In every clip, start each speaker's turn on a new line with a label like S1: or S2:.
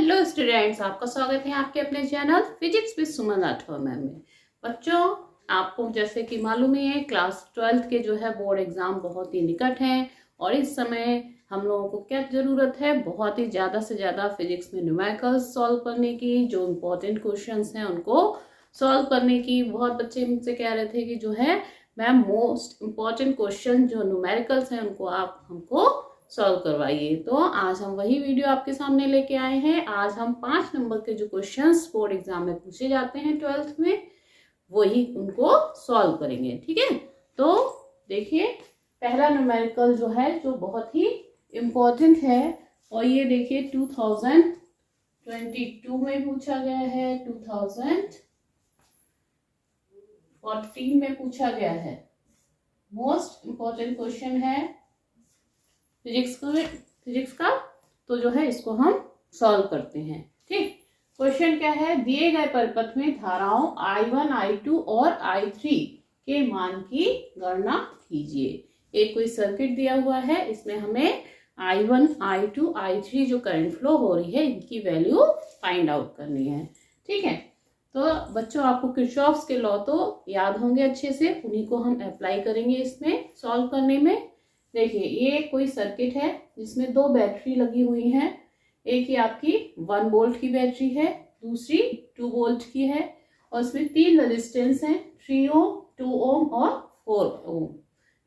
S1: Hello students, आपका स्वागत है आपके अपने channel physics with Suman Rathore ma'am में। बच्चों, आपको जैसे कि मालूम ही है क्लास 12th के जो है बोर्ड एग्जाम बहुत ही निकट हैं और इस समय हम लोगों को क्या ज़रूरत है, बहुत ही ज़्यादा से ज़्यादा फिजिक्स में न्यूमेरिकल्स सॉल्व करने की, जो इम्पोर्टेंट क्वेश्चंस हैं उनको सॉल्व करने की। बहुत बच्चे मुझसे कह रहे थे कि जो है मैम मोस्ट इम्पॉर्टेंट क्वेश्चन जो न्यूमेरिकल्स हैं उनको आप हमको सॉल्व करवाइए। तो आज हम वही वीडियो आपके सामने लेके आए हैं। आज हम 5 नंबर के जो क्वेश्चंस बोर्ड एग्जाम में पूछे जाते हैं 12th में, वही उनको सॉल्व करेंगे। ठीक है, तो देखिए पहला न्यूमेरिकल जो है जो बहुत ही इम्पोर्टेंट है और ये देखिए 2022 में पूछा गया है, 2014 में पूछा गया है। मोस्ट इम्पोर्टेंट क्वेश्चन है फिजिक्स का, तो जो है इसको हम सॉल्व करते हैं। ठीक, क्वेश्चन क्या है, दिए गए परिपथ में धाराओं I1, I2 और I3 के मान की गणना कीजिए। एक कोई सर्किट दिया हुआ है, इसमें हमें I1, I2, I3 जो करंट फ्लो हो रही है इनकी वैल्यू फाइंड आउट करनी है। ठीक है, तो बच्चों आपको किरचॉफ्स के लॉ तो याद होंगे अच्छे से, उन्हीं को हम अप्लाई करेंगे इसमें सॉल्व करने में। देखिए ये कोई सर्किट है जिसमें 2 बैटरी लगी हुई हैं। एक ही आपकी 1 वोल्ट की बैटरी है, दूसरी 2 वोल्ट की है और इसमें 3 रेजिस्टेंस हैं, 3 ओम, 2 ओम और 4 ओम।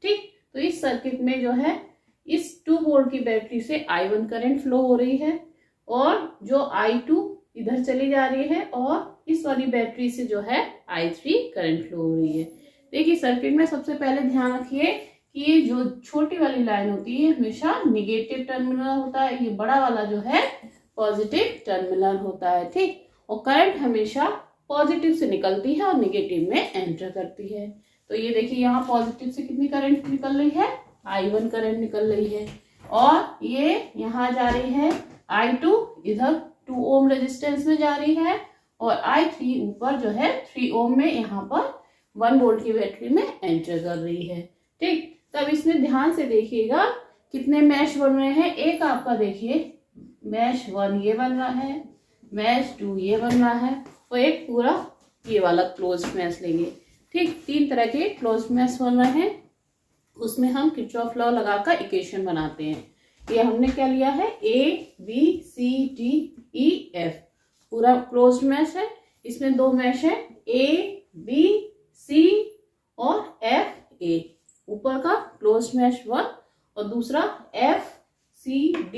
S1: ठीक, तो इस सर्किट में जो है इस 2 वोल्ट की बैटरी से I1 करंट फ्लो हो रही है और जो I2 इधर चली जा रही है और इस वाली बैटरी से जो है I3 करंट फ्लो हो रही है। देखिए सर्किट में सबसे पहले ध्यान रखिए कि ये जो छोटी वाली लाइन होती है हमेशा निगेटिव टर्मिनल होता है, ये बड़ा वाला जो है पॉजिटिव टर्मिनल होता है। ठीक, और करंट हमेशा पॉजिटिव से निकलती है और निगेटिव में एंटर करती है। तो ये देखिए यहाँ पॉजिटिव से कितनी करंट निकल रही है, I1 करंट निकल रही है और ये यहाँ जा रही है I2 इधर 2 ओम रेजिस्टेंस में जा रही है और I3 ऊपर जो है 3 ओम में यहाँ पर 1 वोल्ट की बैटरी में एंटर कर रही है। ठीक, तब इसमें ध्यान से देखिएगा कितने मैश बन रहे हैं। एक आपका देखिए मैश 1 ये बन रहा है, मैश 2 ये बन रहा है और एक पूरा ये वाला क्लोज मैश लेंगे। ठीक, 3 तरह के क्लोज मैश बन रहे हैं, उसमें हम किरचॉफ लॉ लगाकर इक्वेशन बनाते हैं। ये हमने क्या लिया है, ABCDEF पूरा क्लोज मैश है। इसमें 2 मैश है, ABC और FA, ऊपर का क्लोज मैश 1 और दूसरा FCDEF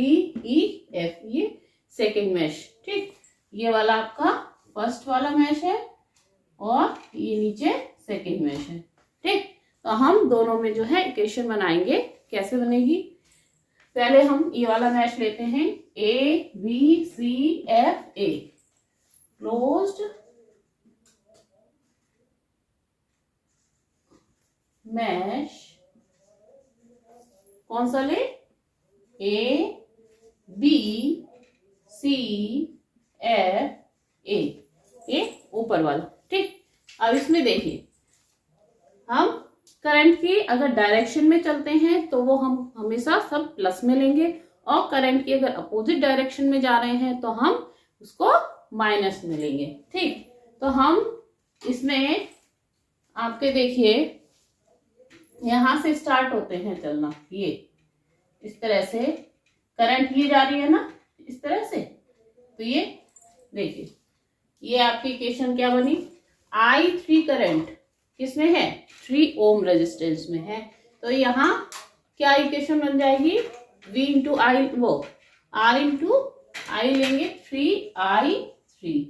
S1: ये सेकेंड मैश। ठीक, ये वाला आपका फर्स्ट वाला मैश है और ये नीचे सेकेंड मैश है। ठीक, तो हम दोनों में जो है इक्वेशन बनाएंगे। कैसे बनेगी, पहले हम ये वाला मैश लेते हैं ABCFA क्लोज्ड मैश। कौन सा ले, ABCFA, ये ऊपर वाला। ठीक, अब इसमें देखिए हम करंट की अगर डायरेक्शन में चलते हैं तो वो हम हमेशा सब प्लस में लेंगे और करंट की अगर अपोजिट डायरेक्शन में जा रहे हैं तो हम उसको माइनस में लेंगे। ठीक, तो हम इसमें आपके देखिए यहां से स्टार्ट होते हैं चलना, ये इस तरह से करंट ये जा रही है ना इस तरह से, तो ये देखिए ये आपकी इक्वेशन क्या बनी, I3 करंट किसमें है, 3 ओम रेजिस्टेंस में है, तो यहाँ क्या इक्वेशन बन जाएगी, V इंटू आई वो R इंटू आई लेंगे 3I3,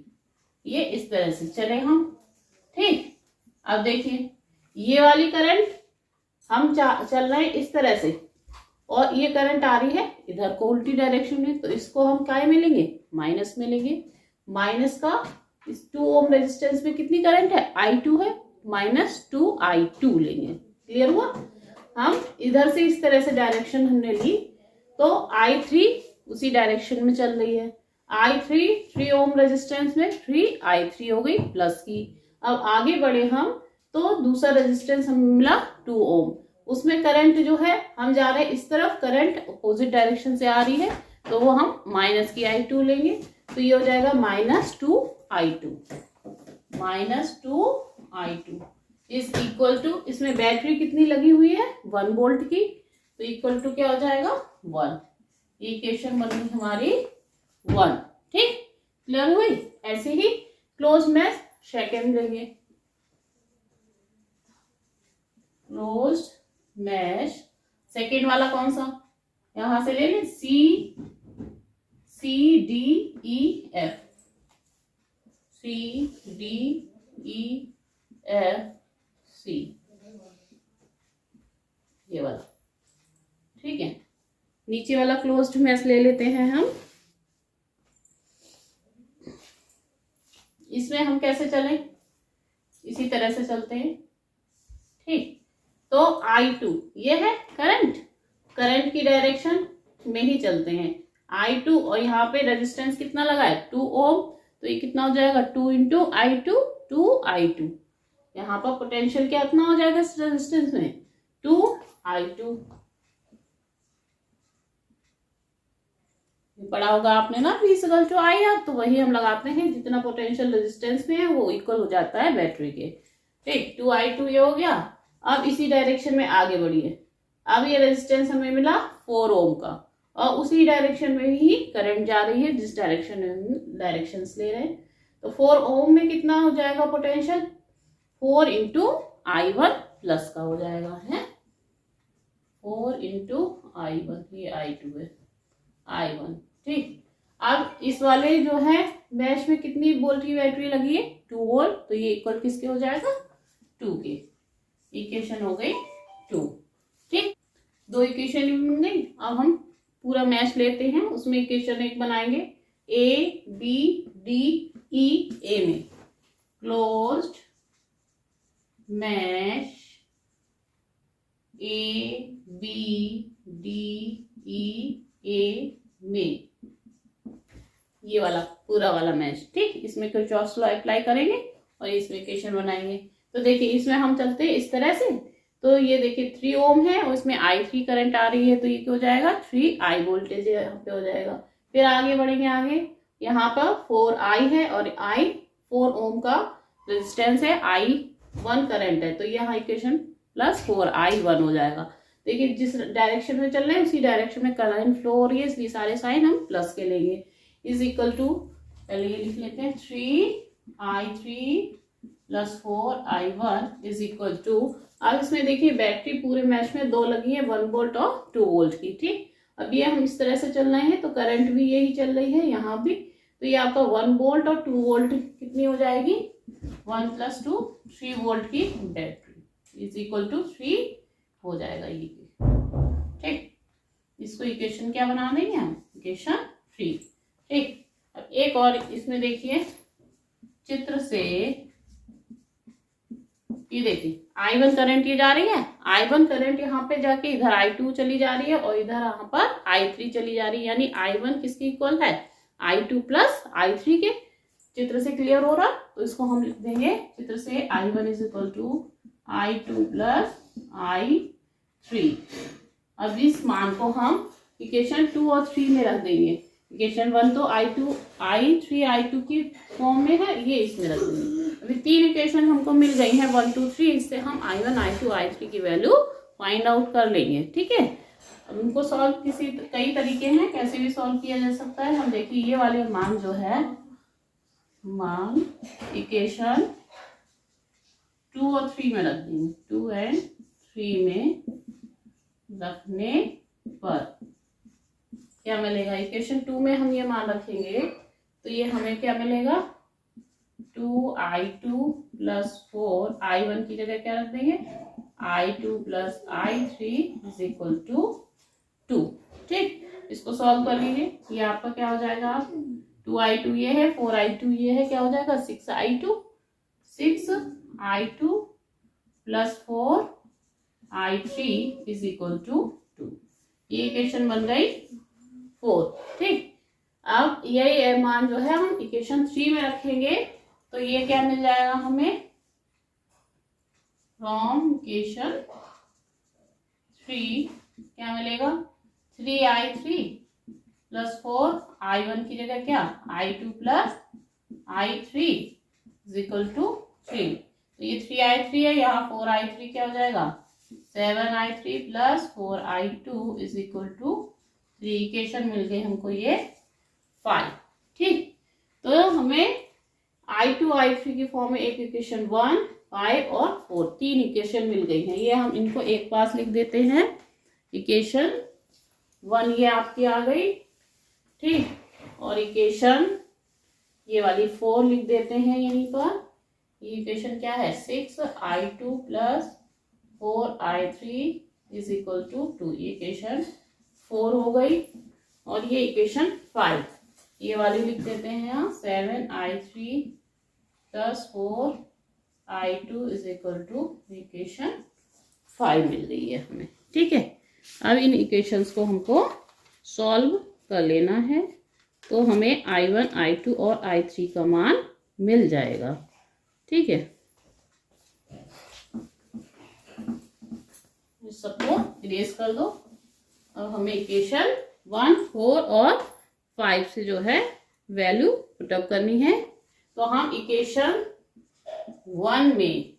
S1: ये इस तरह से चले हम। ठीक, अब देखिए ये वाली करंट हम चल रहे हैं इस तरह से और ये करंट आ रही है इधर को उल्टी डायरेक्शन में, तो इसको हम काय में लेंगे, माइनस में लेंगे। माइनस का इस 2 ओम रेजिस्टेंस में कितनी करंट है, I2 है, -2I2 लेंगे। क्लियर हुआ, हम इधर से इस तरह से डायरेक्शन हमने ली तो I3 उसी डायरेक्शन में चल रही है। I3 3 ओम रेजिस्टेंस में 3I3 हो गई प्लस की। अब आगे बढ़े हम तो दूसरा रेजिस्टेंस हमें मिला 2 ओम, उसमें करंट जो है हम जा रहे हैं इस तरफ, करंट अपोजिट डायरेक्शन से आ रही है तो वो हम माइनस की I2 लेंगे। तो तो ये हो जाएगा -2i2, -2i2 is equal to, इसमें बैटरी कितनी लगी हुई है 1 वोल्ट की, तो इक्वल टू क्या हो जाएगा 1। इक्वेशन बनी हमारी 1। ठीक, क्लियर हुई। ऐसे ही क्लोज मैश सेकेंड लेंगे। क्लोज मैश सेकेंड वाला कौन सा, यहां से ले लें, C D E F, C D E F C, ये वाला। ठीक है, नीचे वाला क्लोज्ड मैश ले लेते हैं हम। इसमें हम कैसे चलें, इसी तरह से चलते हैं। ठीक, तो I2 ये है करंट, करंट की डायरेक्शन में ही चलते हैं। I2 और यहाँ पे रेजिस्टेंस कितना लगा है 2 ओम, तो ये कितना हो जाएगा 2 इंटू I2, 2I2। यहाँ पर पोटेंशियल क्या कितना हो जाएगा इस रेजिस्टेंस में 2I2। पढ़ा होगा आपने ना V/IR, तो वही हम लगाते हैं, जितना पोटेंशियल रेजिस्टेंस में है वो इक्वल हो जाता है बैटरी के। ठीक, 2I2 ये हो गया। अब इसी डायरेक्शन में आगे बढ़िए। अब ये रेजिस्टेंस हमें मिला 4 ओम का, और उसी डायरेक्शन में ही करंट जा रही है जिस डायरेक्शन में हम डायरेक्शंस ले रहे हैं। तो 4 ओम में कितना हो जाएगा पोटेंशियल, 4 इंटू I1 प्लस का हो जाएगा, है 4 इंटू I1, ये I2 है, I1। ठीक, अब इस वाले जो है मैश में कितनी वोल्ट की बैटरी लगी है 2 वोल्ट, तो ये इक्वल किसके हो जाएगा 2 के। इक्वेशन हो गई 2। ठीक, 2 इक्वेशन बन गई। अब हम पूरा मैश लेते हैं, उसमें इक्वेशन 1 बनाएंगे, ए बी डी ई, ए में closed mesh A B D E A में, ये वाला पूरा वाला मैश। ठीक, इसमें किरचॉफ लॉ अप्लाई करेंगे और इसमें इक्वेशन बनाएंगे। तो देखिए इसमें हम चलते हैं इस तरह से, तो ये देखिए 3 ओम है और इसमें I3 करंट आ रही है, तो ये क्या हो जाएगा 3I वोल्टेज यहाँ पे हो जाएगा। फिर आगे बढ़ेंगे, आगे यहाँ पर 4I है और 4 ओम का रेजिस्टेंस है, I1 करंट है, तो यहाँ इक्वेशन प्लस 4I1 हो जाएगा। देखिए जिस डायरेक्शन में चल रहे हैं उसी डायरेक्शन में करंट फ्लो हो रही है, इसलिए सारे साइन हम प्लस के लेंगे। इज इक्वल टू, पहले ये लिख लेते हैं 3I3 plus 4I1 is equal to, अब इसमें देखिए बैटरी पूरे मैश में 2 लगी है, 1 वोल्ट और 2 वोल्ट की। ठीक, अब ये हम इस तरह से चल रहे हैं तो करंट भी यही चल रही है यहाँ भी, तो ये आपका 1 वोल्ट और 2 वोल्ट कितनी हो जाएगी 1 + 2, 3 वोल्ट की बैटरी इज इक्वल टू 3 हो जाएगा ये। ठीक, इसको इक्वेशन क्या बना देंगे हम, इक्वेशन 3। ठीक, अब एक और इसमें देखिए चित्र से, ये देखिए I1 करंट ये जा रही है, I1 करंट यहाँ पे जाके इधर I2 चली जा रही है और इधर यहाँ पर I3 चली जा रही है, यानी I1 किसकी इक्वल है I2 प्लस I3 के। चित्र से क्लियर हो रहा, तो इसको हम लिख देंगे चित्र से I1 is equal to I2 plus I3। अब इस मान को हम इक्वेशन 2 और 3 में रख देंगे। इक्वेशन 1 तो I3 I2 की फॉर्म में है, ये इसमें रख देंगे। अभी 3 इक्वेशन हमको मिल गई हैं 1 2 3, इससे हम I1 I2 I3 की वैल्यू फाइंड आउट कर लेंगे। ठीक है, अब उनको सॉल्व कई तरीके हैं, कैसे भी सॉल्व किया जा सकता है। हम देखिए ये वाले मान जो है, मान इक्वेशन 2 और 3 में रख देंगे, 2 और 3 में रखने पर क्या मिलेगा, इक्वेशन 2 में हम ये मान रखेंगे तो ये हमें क्या मिलेगा 2I2 प्लस 4, I1 की जगह क्या रख देंगे I2 plus I3 is equal to 2। ठीक, इसको सॉल्व कर लीजिए, ये आपका क्या हो जाएगा, 2I2 ये है, 4I2 ये है, क्या हो जाएगा 6I2 plus 4I3 is equal to 2। ये इक्वेशन बन गई 4। ठीक, अब यही मान जो है हम इक्वेशन 3 में रखेंगे, तो ये क्या मिल जाएगा हमें, फ्रॉम इक्वेशन 3 क्या मिलेगा 3I3 प्लस 4, I1 की जगह क्या I2 plus I3 is equal to 3। तो ये 3I3 है, यहाँ 4I3 क्या हो जाएगा 7I3 plus 4I2 is equal to 3। Equation मिल गई हमको ये 5। ठीक, तो हमें I2 I3 की फॉर्म में एक इक्वेशन 1, 5 और 4 तीन इक्वेशन मिल गई हैं। ये हम इनको एक पास लिख देते हैं। इक्वेशन 1 ये आपकी आ गई, ठीक, और इक्वेशन ये वाली 4 लिख देते हैं यहीं पर। ये इक्वेशन क्या है 6I2 plus 4I3 is equal to 2। Equation 4 हो गई। और ये इक्वेशन 5 ये वाली लिख देते हैं यहाँ 7I3 plus 4I2 is equal to equation 5 मिल रही है हमें। ठीक है, अब इन इक्वेशंस को हमको सॉल्व कर लेना है, तो हमें I1 I2 और I3 का मान मिल जाएगा। ठीक है, इस सबको इरेज कर दो। अब हमें इक्वेशन 1, 4 और 5 से जो है वैल्यू पुटअप करनी है। तो हम इक्वेशन 1 में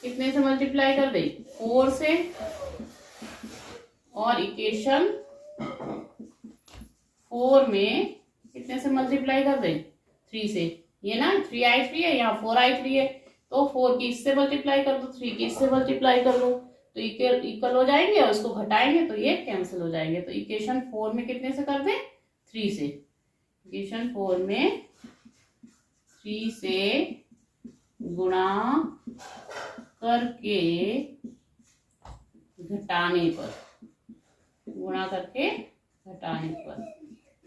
S1: कितने से मल्टीप्लाई कर दें 4 से, और इक्वेशन 4 में कितने से मल्टीप्लाई कर दें 3 से। ये ना 3I3 है, यहाँ 4I3 है, तो 4 की इससे मल्टीप्लाई कर दो, 3 की इससे मल्टीप्लाई कर दो, तो इक्वल हो जाएंगे और इसको घटाएंगे तो ये कैंसिल हो जाएंगे। तो इक्वेशन 4 में कितने से कर दें 3 से। इक्वेशन 4 में 3 से गुणा करके घटाने पर, गुणा करके घटाने पर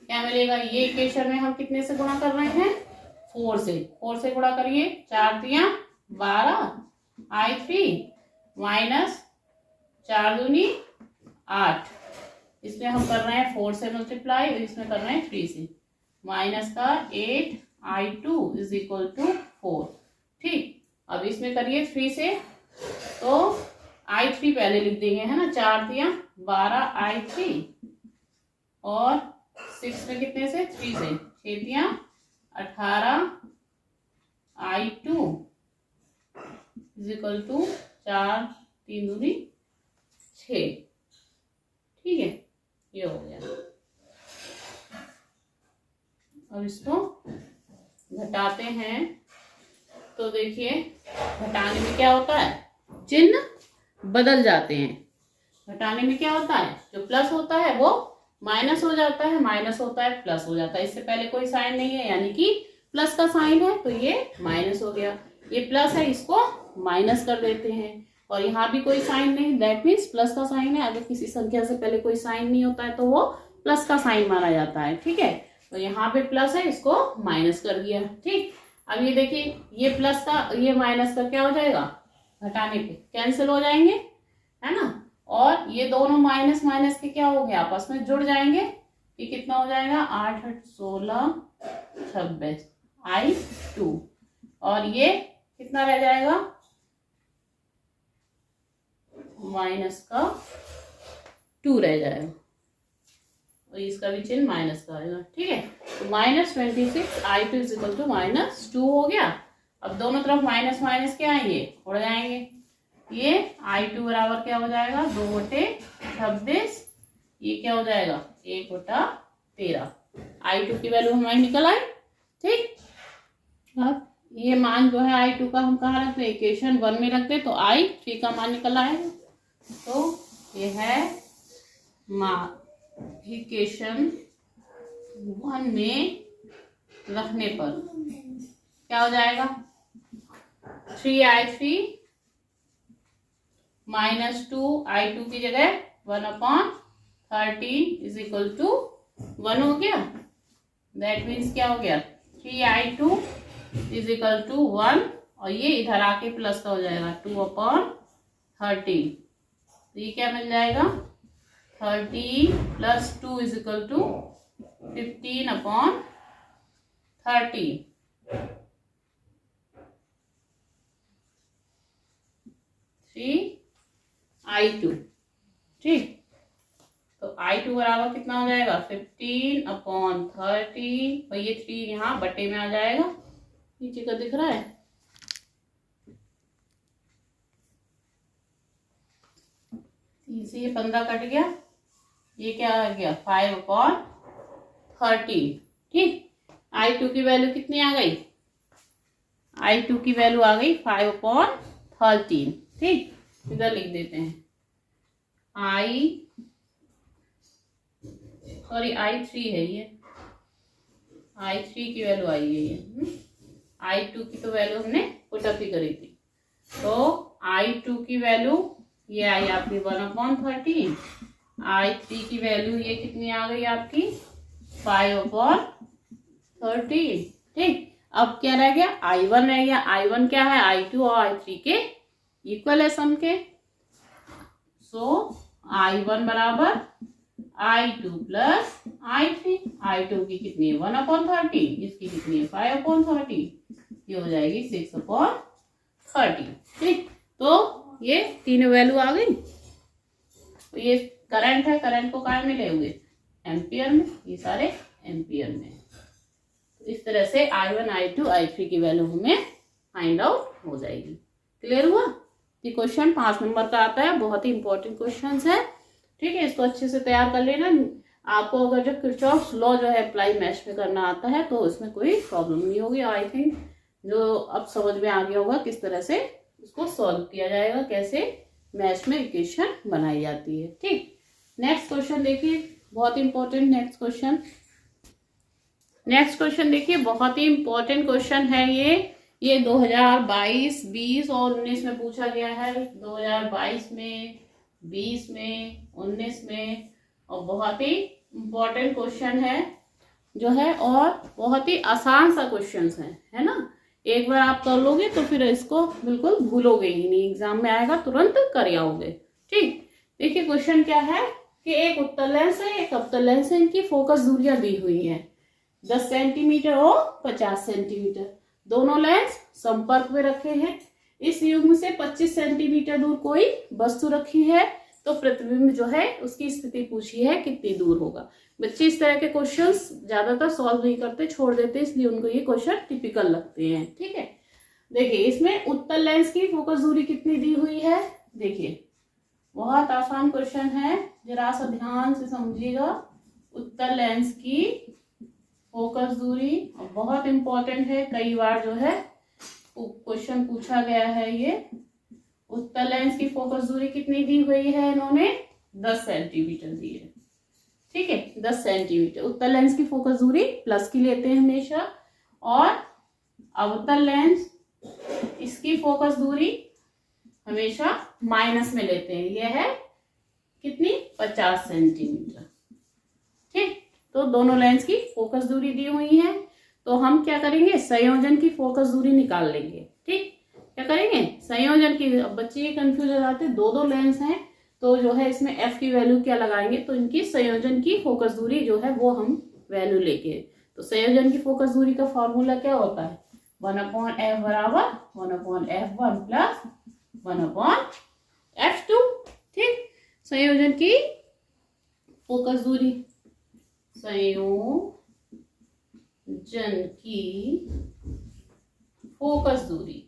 S1: क्या मिलेगा। ये इक्वेशन में हम कितने से गुणा कर रहे हैं 4 से। 4 से गुणा करिए, 4 दिया 12 I3 माइनस 4 दूनी 8। इसमें हम कर रहे हैं 4 से मल्टीप्लाई, और इसमें कर रहे हैं 3 से। माइनस का 8I2 इज इक्वल टू 4। ठीक, अब इसमें करिए 3 से, तो I3 पहले लिख देंगे, है ना। 4 दिया 12 I3 और 6 में कितने से 3 से 6 दिया 18 I2 इज इक्वल टू 4 3 दूनी 6। ठीक है, ये हो गया। अब इसको घटाते हैं, तो देखिए घटाने में क्या होता है चिन्ह बदल जाते हैं। घटाने में क्या होता है, जो प्लस होता है वो माइनस हो जाता है, माइनस होता है प्लस हो जाता है। इससे पहले कोई साइन नहीं है, यानी कि प्लस का साइन है, तो ये माइनस हो गया। ये प्लस है, इसको माइनस कर देते हैं। और यहाँ भी कोई साइन नहीं, दैट मीन्स प्लस का साइन है। अगर किसी संख्या से पहले कोई साइन नहीं होता है तो वो प्लस का साइन माना जाता है। ठीक है, तो यहाँ पे प्लस है, इसको माइनस कर दिया। ठीक, अब ये देखिए, ये प्लस का ये माइनस का क्या हो जाएगा, घटाने पे कैंसिल हो जाएंगे, है ना। और ये दोनों माइनस माइनस के क्या हो गया, आपस में जुड़ जाएंगे। ये कितना हो जाएगा 8 8 16 26 I2, और ये कितना रह जाएगा माइनस का 2 रह जाएगा, और इसका भी चिन्ह माइनस का आएगा। ठीक है, तो -26 I2 इज इक्वल टू -2 हो गया। अब दोनों तरफ माइनस माइनस क्या आएंगे, उड़ जाएंगे। ये I2 बराबर क्या हो जाएगा 2/26, ये क्या हो जाएगा 1/13। I2 की वैल्यू हमारी निकल आई। ठीक, अब ये मान जो है I2 का हम कहाँ रखते हैं, इक्वेशन 1 में रखते हैं, तो I3 का मान निकल आएगा। तो ये है मान इक्वेशन 1 में रखने पर क्या हो जाएगा 3I3 -2I2 की जगह 1/13 इज इक्वल टू 1 हो गया। दैट मीन्स क्या हो गया 3I2 इज इक्वल टू 1, और ये इधर आके प्लस का हो जाएगा 2/13। तो ये क्या मिल जाएगा 13 + 2 इज इक्वल टू 15/13। 3I2। ठीक, तो I2 बराबर कितना हो जाएगा 15/30 और ये 3 यहाँ बटे में आ जाएगा, नीचे का दिख रहा है। इसी ये 15 कट गया, ये क्या आ गया 5/13। ठीक, I2 की वैल्यू कितनी आ गई, I2 की वैल्यू आ गई 5/13। ठीक, इधर लिख देते हैं I3 है ये, I3 की वैल्यू आई है ये। I2 की तो वैल्यू हमने पुटअप ही करी थी, तो I2 की वैल्यू ये आई आपकी 1/13। I3 की वैल्यू ये कितनी आ गई आपकी 5/13। ठीक, अब क्या रह गया I1 रह गया। I1 क्या है, I2 और I3 के इक्वल है सम के। सो I1 बराबर I2 प्लस I3। I2 की कितनी है 1/13, इसकी कितनी है 5/13, ये हो जाएगी 6/30। ठीक, तो ये तीनों वैल्यू आ गई। तो ये करंट है, करंट को काय में ले हुए एम्पियर में, ये सारे एम्पियर में। तो इस तरह से I1 I2 I3 की वैल्यू हमें फाइंड आउट हो जाएगी। क्लियर हुआ। ये क्वेश्चन 5 नंबर का आता है, बहुत ही इंपॉर्टेंट क्वेश्चन है। ठीक है, इसको अच्छे से तैयार कर लेना। आपको अगर जो किरचॉफ्स लॉ जो है अप्लाई मैथ्स में करना आता है तो इसमें कोई प्रॉब्लम नहीं होगी। आई थिंक जो अब समझ में आ गया होगा किस तरह से उसको सॉल्व किया जाएगा, कैसे मैथ्स में इक्वेशन बनाई जाती है। ठीक, नेक्स्ट क्वेश्चन देखिए, बहुत इंपॉर्टेंट नेक्स्ट क्वेश्चन देखिए, बहुत ही इंपॉर्टेंट क्वेश्चन है ये 2022, 20 और 19 में पूछा गया है। 2022 में, 20 में, 19 में, और बहुत ही इंपॉर्टेंट क्वेश्चन है जो है, और बहुत ही आसान सा क्वेश्चन है ना। एक बार आप कर लोगे तो फिर इसको बिल्कुल भूलोगे ही नहीं, एग्जाम में आएगा तुरंत कर आओगे। ठीक, देखिए क्वेश्चन क्या है कि एक उत्तल लेंस है, एक अवतल लेंस है, इनकी फोकस दूरियां दी हुई है 10 सेंटीमीटर और 50 सेंटीमीटर। दोनों लेंस संपर्क में रखे हैं। इस युग्म से 25 सेंटीमीटर दूर कोई वस्तु रखी है तो प्रतिबिंब जो है उसकी स्थिति पूछी है कितनी दूर होगा। बच्चे इस तरह के क्वेश्चंस ज्यादातर सॉल्व नहीं करते, छोड़ देते, इसलिए उनको ये क्वेश्चन टिपिकल लगते हैं। ठीक है, देखिए इसमें उत्तल लेंस की फोकस दूरी कितनी दी हुई है। देखिए बहुत आसान क्वेश्चन है, जरा सा ध्यान से समझिएगा। उत्तल लेंस की फोकस दूरी बहुत इंपॉर्टेंट है, कई बार जो है क्वेश्चन पूछा गया है। ये उत्तल लेंस की फोकस दूरी कितनी दी हुई है, इन्होंने 10 सेंटीमीटर दी है। ठीक है, 10 सेंटीमीटर। उत्तल लेंस की फोकस दूरी प्लस की लेते हैं हमेशा, और अवतल लेंस इसकी फोकस दूरी हमेशा माइनस में लेते हैं। यह है कितनी 50 सेंटीमीटर। ठीक, तो दोनों लेंस की फोकस दूरी दी हुई है, तो हम क्या करेंगे संयोजन की फोकस दूरी निकाल लेंगे। ठीक, क्या करेंगे संयोजन की। बच्चे ये कंफ्यूज हो जाते हैं, दो लेंस हैं तो जो है इसमें एफ की वैल्यू क्या लगाएंगे, तो इनकी संयोजन की फोकस दूरी जो है वो हम वैल्यू लेके। तो संयोजन की फोकस दूरी का फॉर्मूला क्या होता है 1/f बराबर 1/f1 प्लस 1/f2। ठीक, संयोजन की फोकस दूरी, संयोजन की फोकस दूरी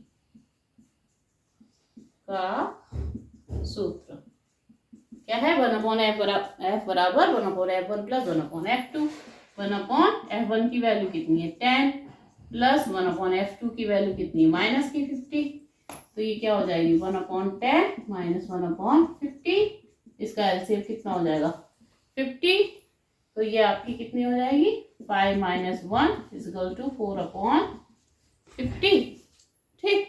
S1: का सूत्र क्या है 1/f बराबर 1/f1 प्लस 1/f2। 1/f1 की वैल्यू कितनी है 10 प्लस 1/f2 की वैल्यू कितनी है माइनस की 50। तो ये क्या हो जाएगी 1/10 माइनस 1/50। इसका एलसीएम कितना हो जाएगा 50। तो ये आपकी कितनी हो जाएगी 5 - 1 = 4/50। ठीक,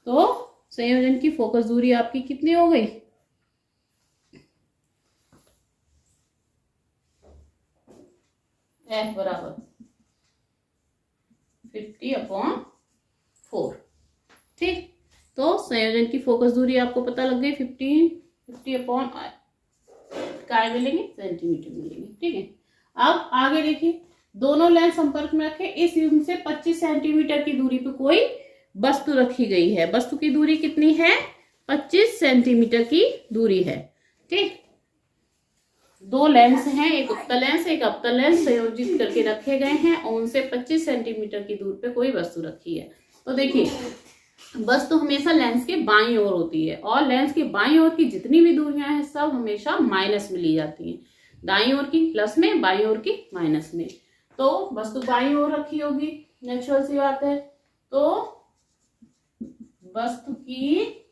S1: तो संयोजन की फोकस दूरी आपकी कितनी हो गई f बराबर 50/4। ठीक, तो संयोजन की फोकस दूरी आपको पता लग गई 50/, काय मिलेंगे सेंटीमीटर मिलेंगे। ठीक है, अब आगे देखिए दोनों लेंस संपर्क में रखे, इस युग्म से 25 सेंटीमीटर की दूरी पे कोई वस्तु रखी गई है। वस्तु की दूरी कितनी है 25 सेंटीमीटर की दूरी है। ठीक, दो लेंस हैं, एक उत्तल लेंस एक अवतल लेंस संयोजित करके रखे गए हैं और उनसे 25 सेंटीमीटर की दूर पे कोई वस्तु रखी है। तो देखिए वस्तु हमेशा लेंस के बाईं ओर होती है और लेंस के बाईं ओर की जितनी भी दूरियां हैं सब हमेशा माइनस में ली जाती हैं। दाईं ओर की प्लस में, बाईं ओर की माइनस में। तो वस्तु बाईं ओर रखी होगी, नेचुरल सी बात है। तो वस्तु की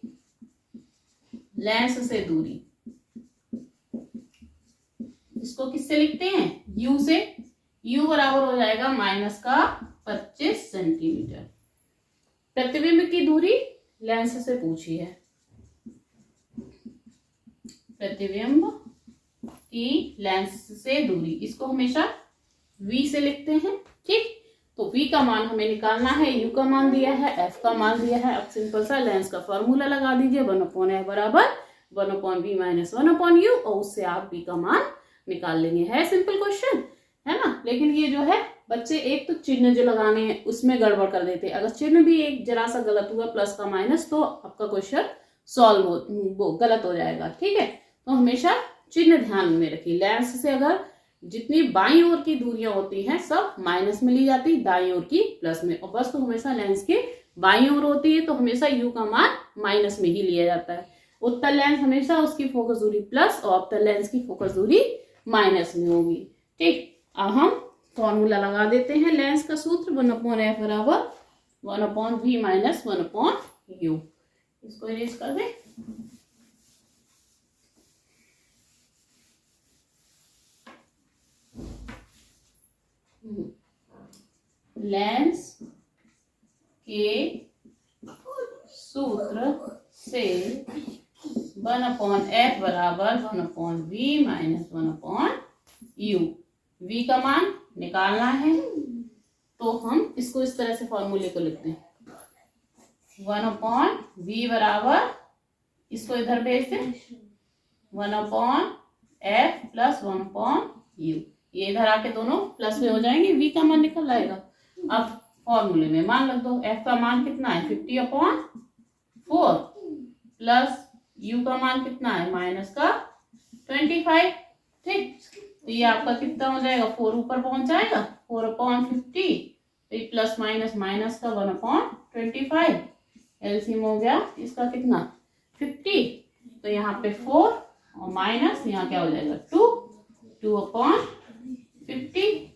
S1: लेंस से दूरी, इसको किससे लिखते हैं? u से। u बराबर हो जाएगा माइनस का 25 सेंटीमीटर। प्रतिबिंब की दूरी लेंस से पूछी है, प्रतिबिंब की लेंस से दूरी, इसको हमेशा v से लिखते हैं। ठीक, तो v का मान हमें निकालना है, u का मान दिया है, f का मान दिया है। अब सिंपल सा लेंस का फॉर्मूला लगा दीजिए, 1/f बराबर 1/v माइनस 1/u और उससे आप v का मान निकाल लेंगे। है सिंपल क्वेश्चन, है ना। लेकिन ये जो है बच्चे एक तो चिन्ह जो लगाने हैं उसमें गड़बड़ कर देते हैं। अगर चिन्ह भी एक जरा सा गलत हुआ प्लस का माइनस तो आपका क्वेश्चन सॉल्व वो गलत हो जाएगा। ठीक है, तो हमेशा चिन्ह ध्यान में रखिए। लेंस से अगर जितनी बाईं ओर की दूरियां होती हैं सब माइनस में ली जाती, दाईं ओर की प्लस में। और बस तो हमेशा लेंस के बाईं ओर होती है तो हमेशा u का मान माइनस में ही लिया जाता है। उत्तल लेंस हमेशा उसकी फोकस दूरी प्लस और अवतल लेंस की फोकस दूरी माइनस में होगी। ठीक, अब हम फॉर्मूला लगा देते हैं। लेंस का सूत्र 1/f बराबर 1/v माइनस 1/u। इसको इरेज कर दें। लेंस के सूत्र से 1/f बराबर 1/v माइनस 1/u। v का मान निकालना है तो हम इसको इस तरह से फॉर्मूले को लिखते हैं, 1/v बराबर, इसको इधर भेज दें, 1/f प्लस 1/u। ये इधर आके दोनों प्लस में हो जाएंगे, v का मान निकल आएगा। अब फॉर्मूले में मान रख दो, f का मान कितना है 50/4 प्लस u का मान कितना है माइनस का 25। ठीक, तो ये आपका कितना हो जाएगा, 4 ऊपर पहुंच जाएगा, 4/50, तो ये प्लस माइनस माइनस का 1/25। एलसीएम हो गया इसका कितना 50, तो यहाँ पे 4 और माइनस यहाँ क्या हो जाएगा 2/50।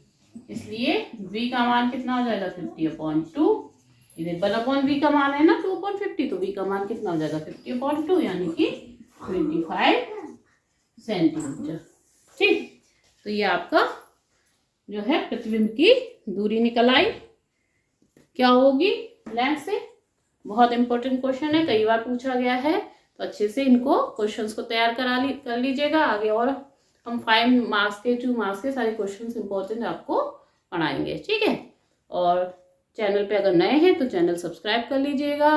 S1: इसलिए v का मान कितना हो जाएगा 50/2। इधर 1/v का मान है ना 2/50, तो v का मान कितना हो जाएगा 50/2 यानी कि 25 सेंटीमीटर। ठीक, तो ये आपका जो है प्रतिबिंब की दूरी निकल आई। क्या होगी लेंस से? बहुत इंपॉर्टेंट क्वेश्चन है, कई बार पूछा गया है, तो अच्छे से इनको क्वेश्चंस को तैयार कर लीजिएगा। आगे और हम 5 मार्क्स के 2 मार्क्स के सारे क्वेश्चंस इंपॉर्टेंट आपको पढ़ाएंगे। ठीक है, और चैनल पे अगर नए हैं तो चैनल सब्सक्राइब कर लीजिएगा।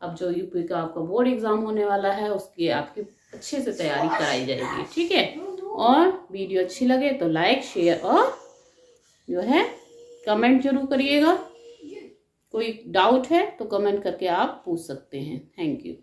S1: अब जो यूपी का आपका बोर्ड एग्जाम होने वाला है उसकी आपकी अच्छे से तैयारी कराई जाएगी। ठीक है, और वीडियो अच्छी लगे तो लाइक शेयर और जो है कमेंट जरूर करिएगा। कोई डाउट है तो कमेंट करके आप पूछ सकते हैं। Thank you.